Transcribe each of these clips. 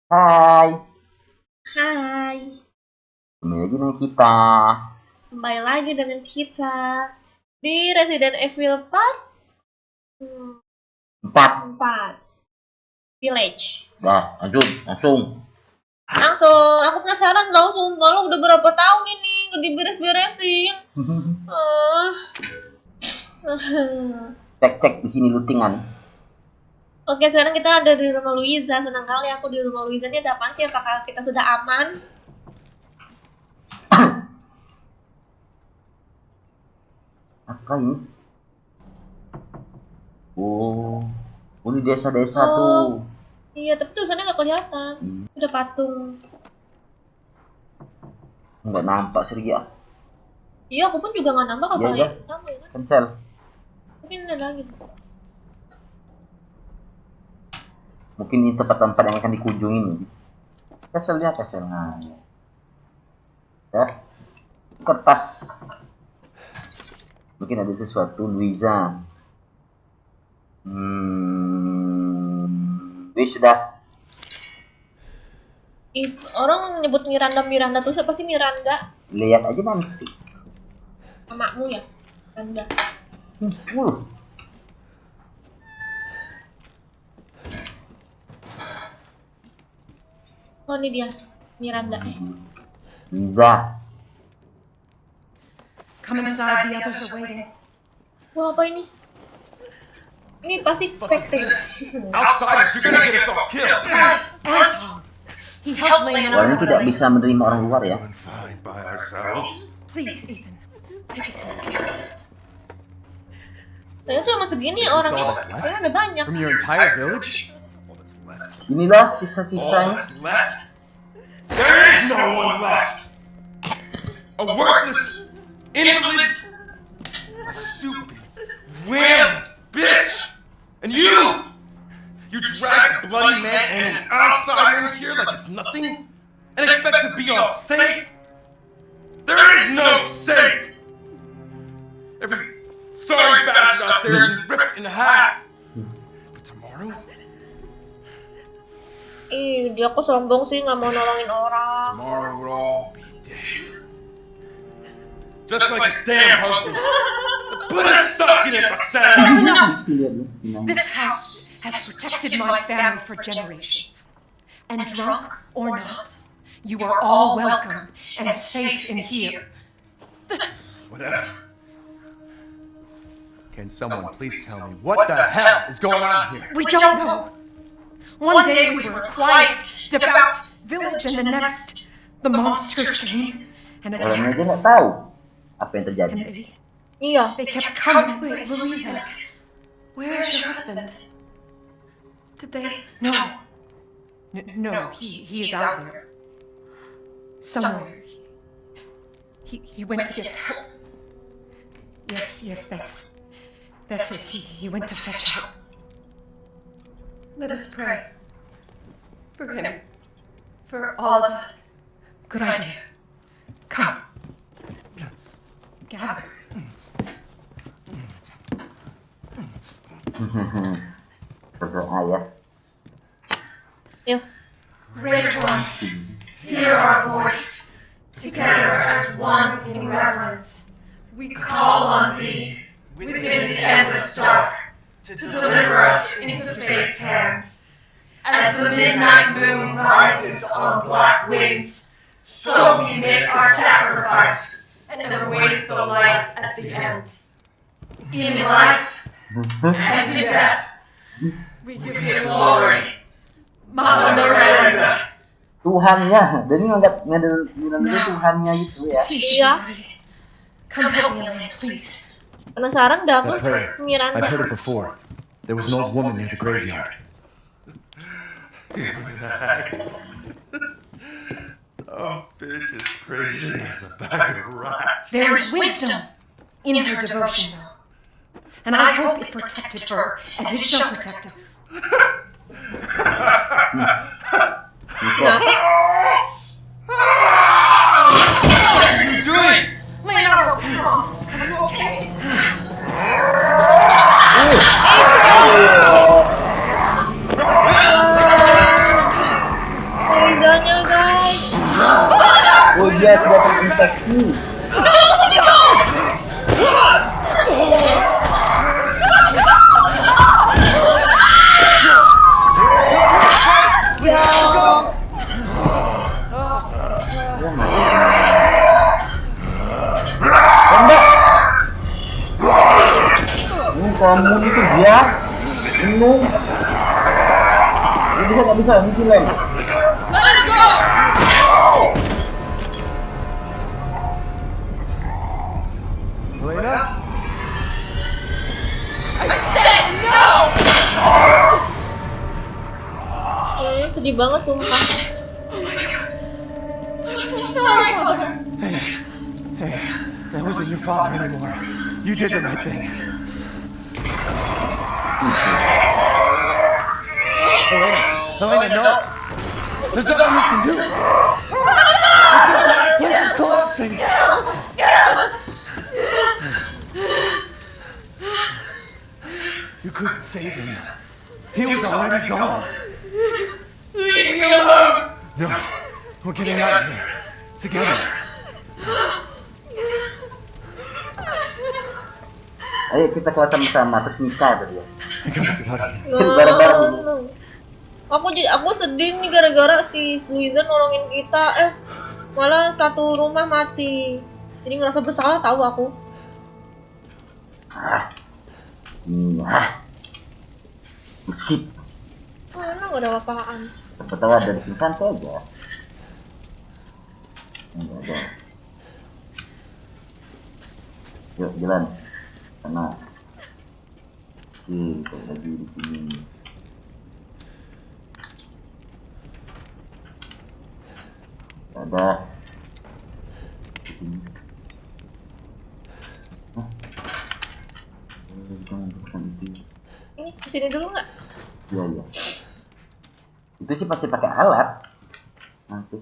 Hai, Hai, kembali lagi dengan kita. kembali lagi dengan kita di Resident Evil Part 4. 4 Village. Dah, langsung. Langsung, aku penasaran tau sumpah lo udah berapa tahun ini gak diberes-beresin. Ah. Cek di sini lootingan. Oke, sekarang kita ada di rumah Luiza. Senang kali aku di rumah Luiza. Ini ada apaan sih? Apakah kita sudah aman? Apa ini? Oh, ini desa-desa Oh. tuh. Iya, tapi tulisannya gak kelihatan. Udah patung. Nggak nampak sih ya. Iya, aku pun juga gak nambah apa Iya, ya. Sama ya kan? Cancel. Mungkin ada lagi. Mungkin ini tempat-tempat yang akan dikunjungin. Cancel. Nah, ya. Kertas. Mungkin ada sesuatu, Luiza. Sudah. Orang nyebut Miranda tuh siapa sih Miranda? Lihat aja nanti. Mamamu ya? Miranda. Oh ini dia Miranda. Liza. Come inside, the others are waiting. Wah apa ini? Ini pasti sekte. Outsiders, you're gonna get us all killed. Anton! He helped Lane and Wah, ini I. tidak bisa menerima orang luar ya. Doing fine by ourselves. Please, Ethan, take a seat. Ternyata cuma segini Is this orangnya. all that's left? Ternyata ada banyak. From your entire village? All that's left. Inilah All sisa-sisanya. that's left? There is no one left. A worthless invalid, a stupid, whim, bitch, and you drag a bloody man and an outsider in here like it's nothing, and expect to be all safe. There is no safe. Every sorry bastard out there is ripped in half. But tomorrow, Ih, dia kok sombong sih nggak mau nolongin orang. tomorrow we'll all be dead. Just like a damn husband. Put a sock in it, Roxanne! That's enough! Lihat nih, This house has protected my family for generations. And drunk or not, you are all welcome and safe in here. Whatever. Can someone please tell me what the hell is going on here? We don't know. One day we were a quiet, devout village, and the next, the monsters came and Orangnya attacked aja nggak us. tahu apa yang terjadi. And Iya. they kept coming. Wait, Louisa, where is your husband? Did they... No. No, he is out there. Somewhere. He went to get help. Yes, that's it. He went to fetch help. Let us pray. For him. For all of us. Good idea. Come. Gather. Berdoa ya. Yuk. Great ones, hear our voice. Together as one in reverence, we call on thee within the endless dark to deliver us into fate's hands. As the midnight moon rises on black wings, so we make our sacrifice and await the light at the end. In life and in death, we give you glory, Mother Miranda. Tuhannya, dan ini nggak ada Tuhannya gitu ya. Iya. Come help me, Elaine, please. Penasaran dah aku That prayer, I've Miranda. heard it before. There was an old woman near the graveyard. Oh, bitch is crazy as a bag of rats. There's wisdom in her devotion, though. And I hope it protected her as it shall protect us. Kenapa? What are you doing? Leonardo, come on. Are you okay? dia sudah terinfeksi. Kamu itu dia minum. Nggak bisa mungkin lain. Elena? Sedih banget sumpah. I'm so sorry, Mother. Hey, that wasn't your father anymore. You did the right thing. Elena, no. There's nothing you can do. This entire place is collapsing. You couldn't save him. He was already gone. Leave me alone. No, we're getting out of here. Together. Ayo kita keluar sama-sama terus nikah tadi ya. I gotta get out of here. Bareng-bareng. Aku sedih nih gara-gara si Luiza nolongin kita, malah satu rumah mati. Jadi ngerasa bersalah tahu aku. Musik. Mana gak ada apa-apaan. Tahu ada di sini santai aja. Enggak ada. Yuk jalan. Sana. Oke, lagi di sini. Ada. Di sini. Jangan pesan itu. Ini kesini dulu nggak? Iya iya. Itu sih pasti pakai alat. Nanti.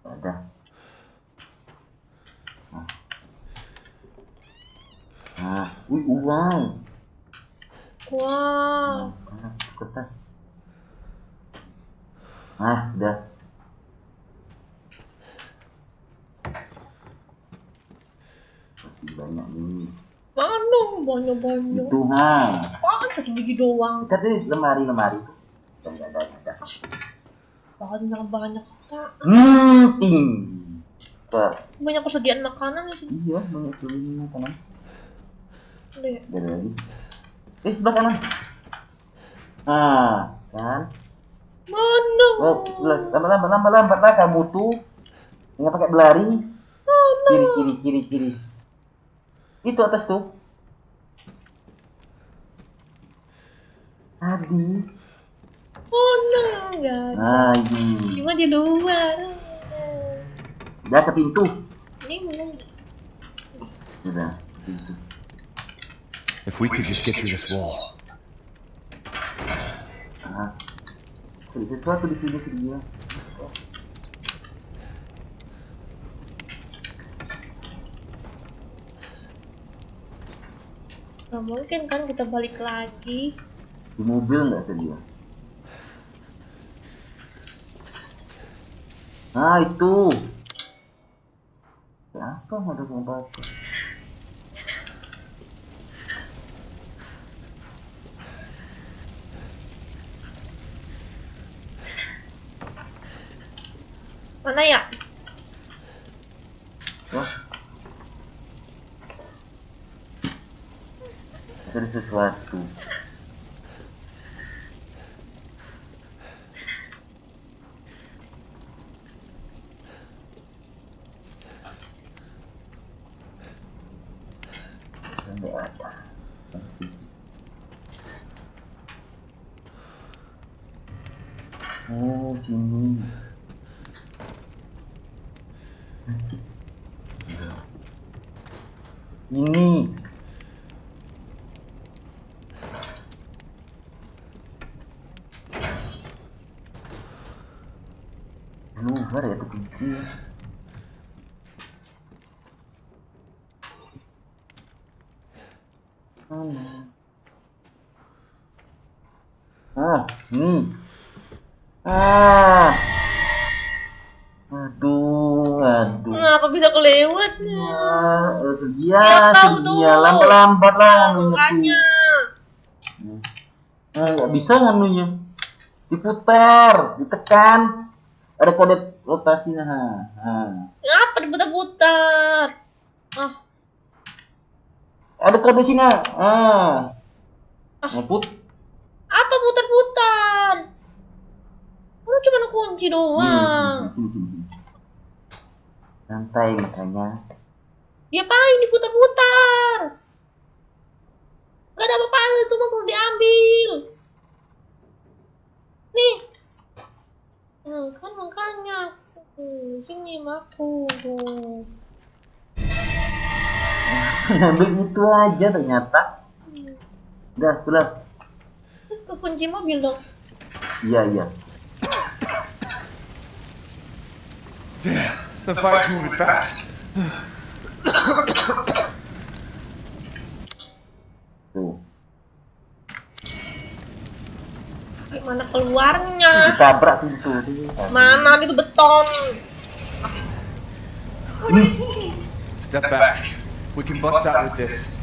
Ada. Uang. Wow. Kertas. Udah. Masih banyak nih. Mana banyak-banyak. Itu Apaan satu biji doang? kita tuh lemari tuh. Dan ada. Banyak. Ting. Banyak persediaan makanan di sini. Iya, banyak sekali makanan. Deh. Ada lagi. Sebelah kanan. Kan? Mana? Oh, lambat lah kamu tuh. Nggak pakai berlari. Kiri. Itu atas tuh. Tadi. Mana? Enggak. Ini. Cuma di luar. Udah ke pintu. Ini belum. Udah, pintu. If we could just get through this wall. Ada sesuatu di sini dia. Gak mungkin kan kita balik lagi. Di mobil nggak ada dia. Itu. Apa ada kompas? Mana ya? Wah. Ada sesuatu. Sampai ada. Oh, sini. Ini. Luar ya tuh kunci. Nih. Aduh. bisa kelewat. Sedia, Ya, tahu tuh. sedia. Lambat-lambat lah nganunya tuh. Makanya. Nggak bisa nganunya. Diputar, ditekan. Ada kode rotasinya. Ngapa diputar-putar? Ah, Ada kode sini. Ngeput. apa putar-putar? Lu cuma kunci doang. Sini. Santai makanya. Ya paling diputar-putar. Gak ada apa-apa itu langsung diambil. Nih. Kan makanya. Sini aku. Ambil itu aja ternyata. Udah, pulang. Terus ke kunci mobil dong. Iya. Damn, the fire's moving fast. Tuh. Gimana keluarnya? Ditabrak pintu tuh. Mana itu beton? Step back. We can bust out with this.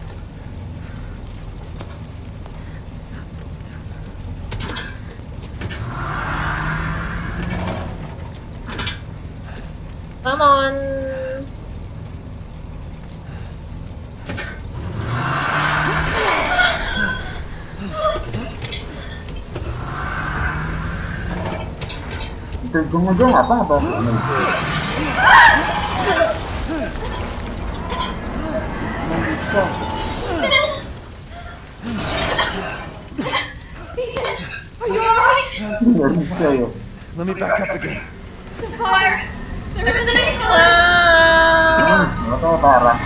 Come on. Itu jangan apa? Bisa. Are you alright? Nggak bisa ya. Let me back up again. The fire. There isn't any time. Wow. Nggak tahu parah.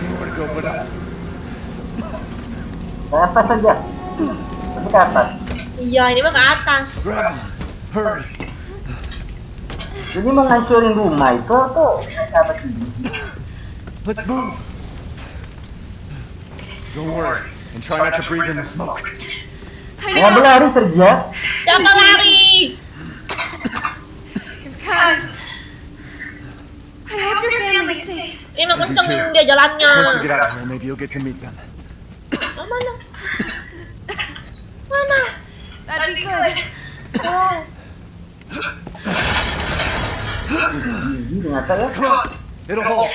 Nowhere to go but up. Ke atas aja. Tapi ke atas. Iya, ini mah ke atas. Grab him. Hurry. Jadi mau ngancurin rumah itu atau ke atas ini? Let's move. Don't worry. And try not to breathe in the smoke. I Nggak know. berlari Sergia. Siapa lari? You're kind. I hope your family is safe. Ini mah Thank you, kenceng too. dia jalannya. Once we get out of here, maybe you'll get to meet them. Oh, mana? Mana? That'd be good. Oh. Ini ternyata ya. Come on. It'll hold.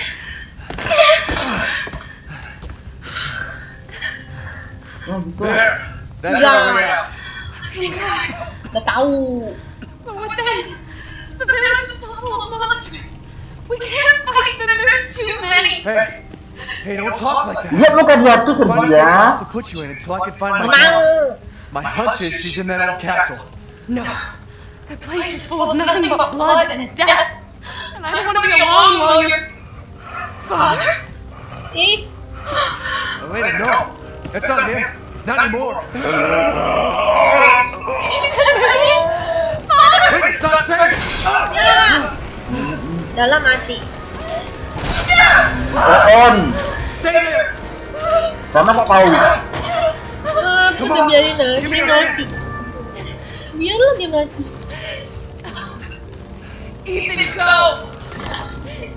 Ya gitu. There. That's Yeah. our way out. Thank God. Gak tahu. But what then? The village is still full of monsters. We can't fight them. There's too many. Hey, don't talk like that. Lihat muka dia tuh Find something else Sergia. to put you in until I can find my Mau. dad. My hunch is she's in that old castle. No. That place is full of nothing but blood and death. And I don't want to be alone while you're... Father? Ih, Elena, no. That's not him. Not anymore. He said me? Father! Wait, it's not safe. dalam mati. On. Stay there. Sama kok tahu. Udah biarin aja dia mati. Biarlah dia mati. Ethan, go!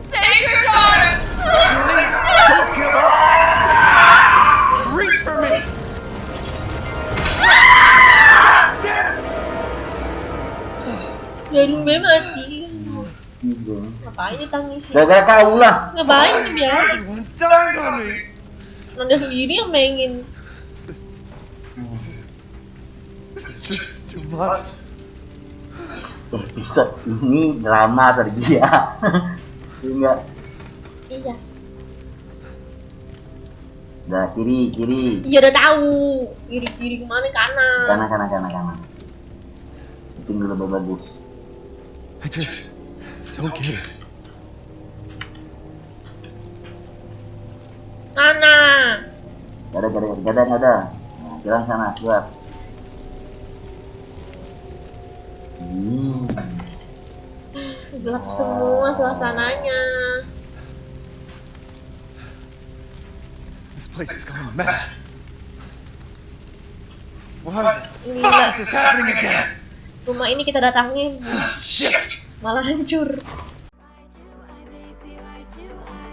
Save your daughter! Don't give up. Reach for me. Damn it. Biarin gue mati. Gitu. Ngapain ditangisin? Gara-gara kau lah. Ngapain dibiarin? Everyone died on me. Anda sendiri yang mainin. This is just too much. Episode ini drama Sergia. Enggak. Iya. Nah, kiri. Iya udah tahu. Kiri kemana? Kanan. Kanan. Itu dulu bagus. I just don't get it. Mana? Gak ada. Nah, jalan sana, keluar. Gelap semua suasananya. This place is going mad. Why the Ini fuck gila. is this happening again? Rumah ini kita datangin. Shit! malah hancur. Why do I, baby, why do I?